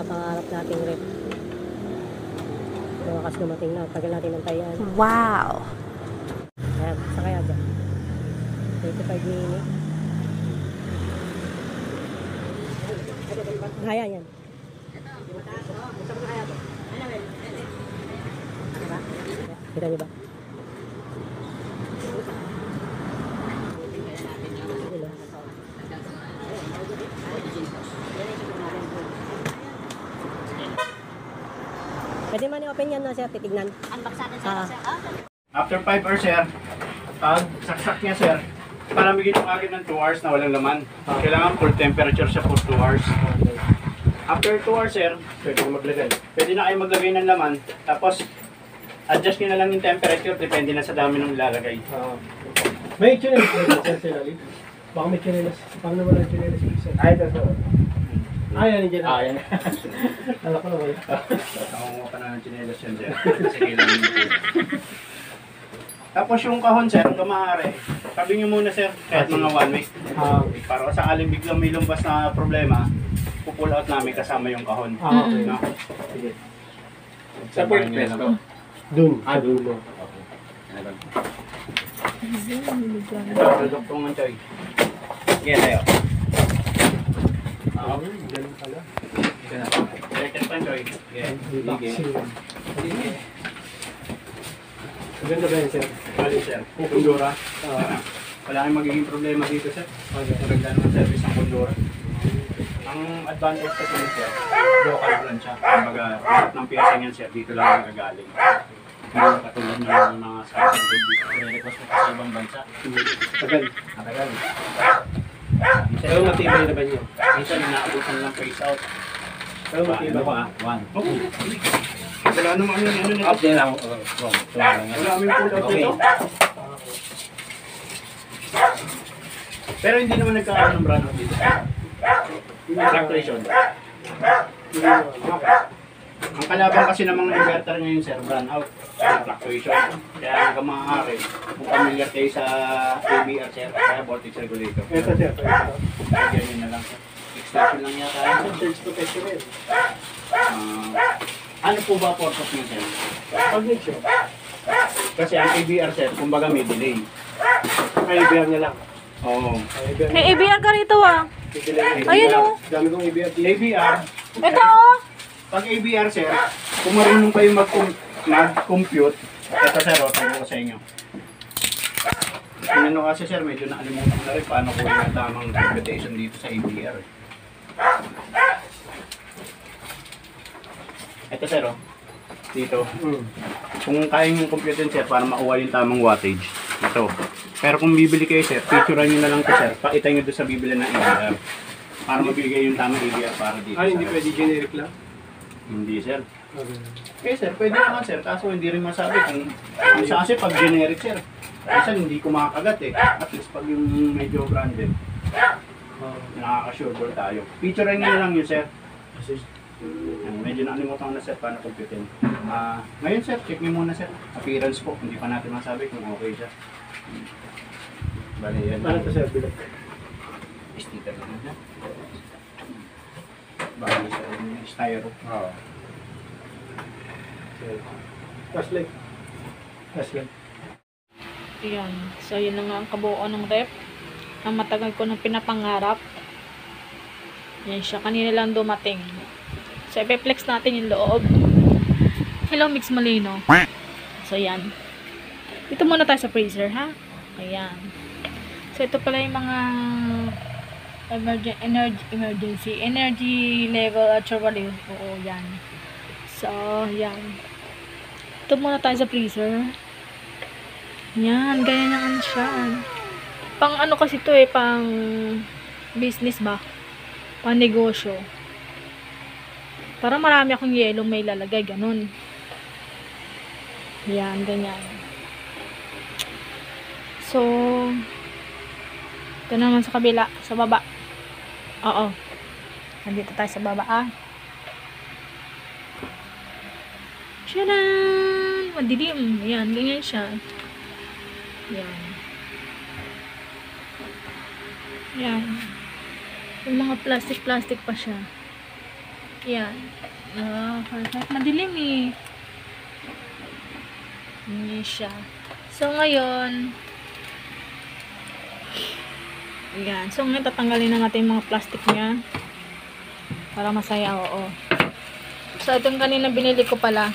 pinapangarap nating rep. Wakas dumating na. Tagal natin ng tayan. Wow! Ayan, sa kaya dyan. 25 minutes. Kaya yan. Kita niyo ba? Pwede man i-open yan na sir, titignan. Unbox natin sa sir. After 5 hours, sir, pag saksak niya, sir, palamigin yung agad ng 2 hours na walang laman. Kailangan full temperature siya for 2 hours. After 2 hours, sir, pwede ko maglagay. Pwede na kayo maglagay ng laman. Tapos, adjust nyo na lang yung temperature, depende na sa dami ng ilalagay. May chinelas na sir Lali. Baka may chinelas. Paano naman ang chinelas sir? Ay, ito. Yan dyan. Yan. Alam ko naman. Nakunguha ka na ng chinelas yan, sir. Kasi kailangan nyo. Tapos yung kahon, sir, kung maaari, tabi nyo muna, sir, kahit mga 1 week. Para sa aling biglang may lumbas na problema, pupull out namin kasama yung kahon. Okay. No? Sige. Sa point press ko? Dun. Dulo. Produktong ng choy. Sige, tayo. Ganun pala. Electric pan, choy. Sige. Maganda ba yun sir? Bali, sir. Kundura. Wala kayong magiging problema dito, sir. Maganda naman service ng Kundura. Ang advantage kasi niya, sir, local brand siya. Kumbaga, lahat ng piyesa niyan, sir, dito lang nagagaling. Hindi katulad ng mga sa dito. Request mo sa ibang bansa. Tagal. Matagal. Pero matibay na ba niyo? Minsan, inaabutan lang face out. Pero matibay ba? Wala naman ano nito. Update lang. Wala kami pull out nito. Pero hindi naman nagkakaroon ng brand out dito. Fluctuation. Ang kalaban kasi ng mga inverter ngayon, sir, brand out. Fluctuation. Kaya hanggang maaari, kung familiar kayo sa ABR, sir, kaya voltage regulator. Ito sir. Lagyan nyo na lang, sir. Extension lang yata. Surge protection rin. Ano po ba purpose nyo, sir? Pag make sure. Kasi ang ABR, sir, kumbaga may delay. Ay, IBR niya lang. Oo. May ABR ka rito ah. Ayun o. Dami kong IBR. ABR, Ito oh. pag ABR, sir, kung marunong kayo mag-compute, ito, sir, o, tayo ko sa inyo. Ano kasi, sir, medyo nakalimutan ko na rin paano ko yung tamang computation dito sa ABR. Ito, sir, o. Dito. Kung kaya yung compute yun, sir, para makuha yung tamang wattage. Ito. Pero kung bibili kayo, sir, picturean nyo na lang ito, sir. Pakita nyo doon sa bibili ng ABR. Para mabigay yung tamang ABR para dito. Ay, hindi sir. pwede generic lang. Hindi, sir. Okay. Okay, sir, pwede naman, sir. Kaso hindi rin masabi kung isa kasi pag generic, sir. Kasi hindi ko makakagat eh. At least pag yung medyo branded, nakaka-sure tayo. Picturean nyo na lang yun, sir. Medyo nakalimutan ko na, sir, paano computin. Ngayon, sir, check nyo muna, sir. Appearance po. Hindi pa natin masabi kung okay siya. Bali, yan. Ano to sir? Bilog. Sticker lang siya. Bali, sir, styro. Oo. Flashlight. Flashlight. Ayan. So, yun na nga ang kabuuan ng rep. Ang matagal ko nang pinapangarap. Yan siya. Kanina lang dumating. So, ipeflex natin yung loob. Hello, Mix Molino. So, yan. Dito muna tayo sa freezer, ha? Ayan. So, ito pala yung mga energy level at value. Oo, yan. So, yan. Ito muna tayo sa freezer. Yan, ganyan yung siya. Pang ano kasi to eh, pang business ba? Pang negosyo. Para marami akong yelo may lalagay, ganun. Yan, ganyan. So, ito naman sa kabila, sa baba. Oo. Nandito tayo sa baba, ah. Tcharan! Madilim. Yan, ganyan siya. Yan. Yan. Yung mga plastic pa siya. Yan. Perfect. Madilim eh. Hindi siya. So, ngayon, yan. So, ngayon, tatanggalin na natin yung mga plastic niya. Para masaya, oo. So, itong kanina binili ko pala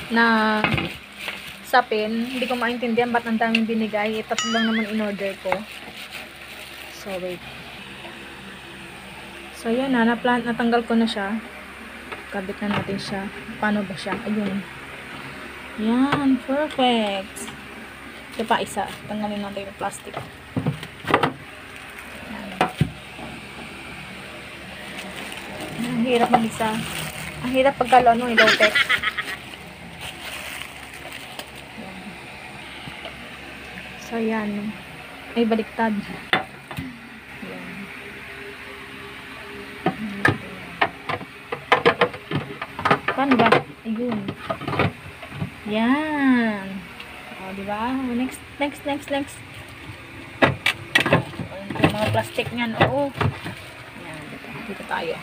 na sapin. Hindi ko maintindihan ba't ang daming binigay. Tatlo lang naman in-order ko. So, wait. So, yan na. Natanggal ko na siya. Kabit na natin siya. Paano ba siya? Ayun. Yan. Perfect. Ito pa isa. Tanggalin natin yung plastic. Ang hirap mag-isa. Ang hirap pagkalo ano, low-tech. So, yan. Ay, baliktad. Yan. Paano ba? Ayun. Yan. O, diba? Next. Ayun, yung mga plastic niyan. Oo. Yan. Dito tayo.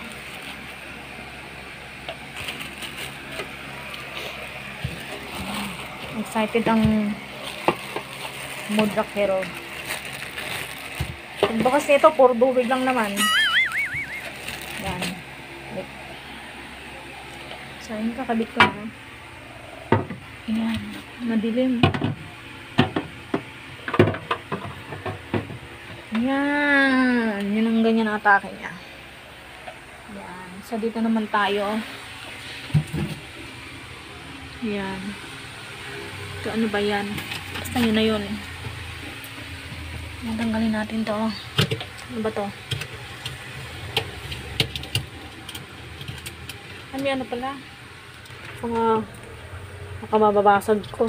Excited ang Modrak Hero. Pagbakas nito, puro duwig lang naman. Yan. Wait. So, yun, kakabit ko na. Yan. Madilim. Yan. Yan ang ganyan ang atake niya. Yan. So, dito naman tayo. Yan. Ito, ano ba yan? Basta yun na yun. Tanggalin natin to. Ano ba to? Ano pala? Mga nakamababasag ko.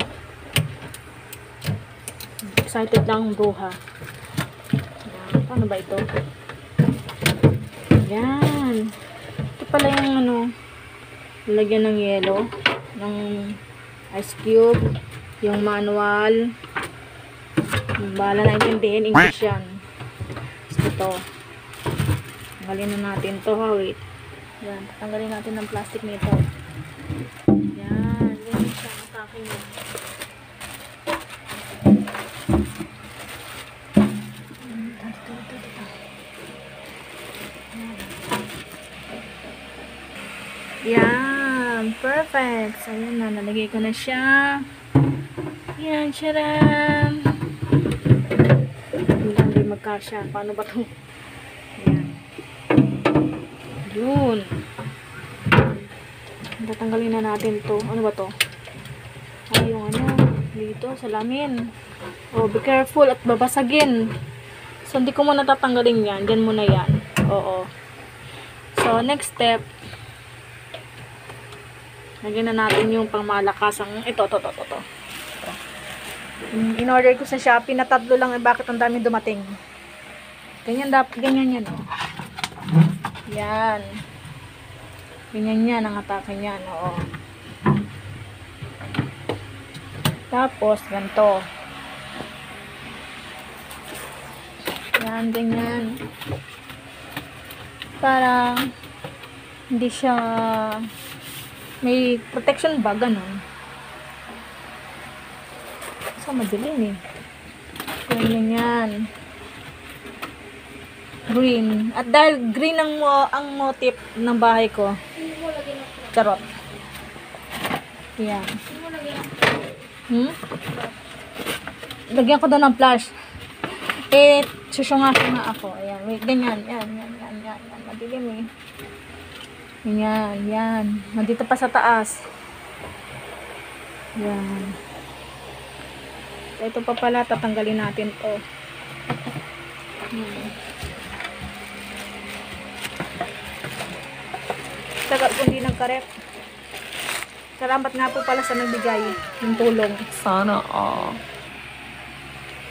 Excited lang bruha. Yan. Paano ba ito? Yan. Ito pala yung ano, lagyan ng yelo, ng ice cube, yung manual. Bahala na intindihin, English yan. So, ito. Tanggalin na natin to, ha, wait. Yan, tanggalin natin ng plastic nito. Yan, yan siya, atake niya. Yan, perfect. So, yan na, nalagay ko na siya. Yan, charan. Hindi magkasya. Paano ba ito? Yan. Yun. Tatanggalin na natin to. Ano ba to? Ay, yung ano. Dito, salamin. Oh, be careful at babasagin. So, hindi ko muna tatanggalin yan. Diyan muna yan. Oo. So, next step. Lagyan na natin yung pangmalakasang. Ito. In-order ko sa Shopee na 3 lang. Bakit ang dami dumating? Ganyan dapat. Ganyan yan, oh. Yan. Ganyan yan ang atake niyan, oo. Tapos, ganito. Yan, ganyan. Para hindi siya may protection ba, ganun. So, madilim eh. Ganyan. Green. At dahil green ang motif ng bahay ko. Charot. Yan. Lagyan ko doon ng flash. Susungasin nga ako. Ayan. Wait, ganyan. Yan. Madilim eh. Yan. Nandito pa sa taas. Yan. Ito pa pala, tatanggalin natin to. Tagal kung di nagkarep. Salamat nga po pala sa nagbigay ng tulong. Sana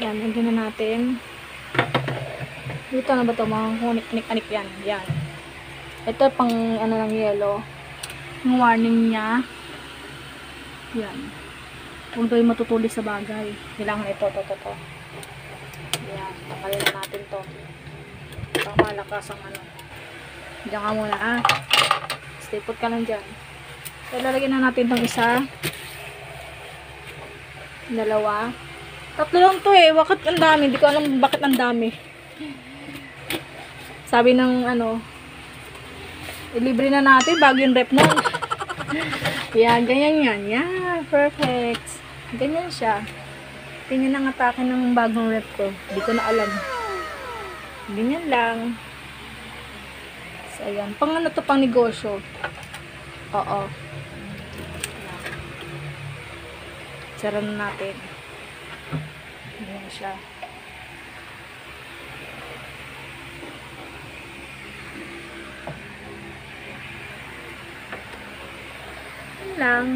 Yan, hanggang na natin. Dito na ba ito? Mga anik-anik yan. Yan. Ito pang ano ng yelo. Yung warning niya. Yan. Kung ito'y matutulis sa bagay. Kailangan ito. Yan. Tanggalin na natin to. Pang malakas ang ano. Diyan ka muna, Stay put ka lang dyan. So, lalagyan na natin itong isa. Dalawa. Tatlo lang to eh. Bakit ang dami? Hindi ko alam bakit ang dami. Sabi ng ilibre na natin bago yung rep nun. Yan, ganyan yan. Yan, perfect. Ganyan siya. Ganyan ang atake ng bagong rep ko. Hindi ko na alam. Ganyan lang. So, ayan. Pang ano to, pang negosyo. Oo. Sara na natin. Ganyan siya. Yan lang.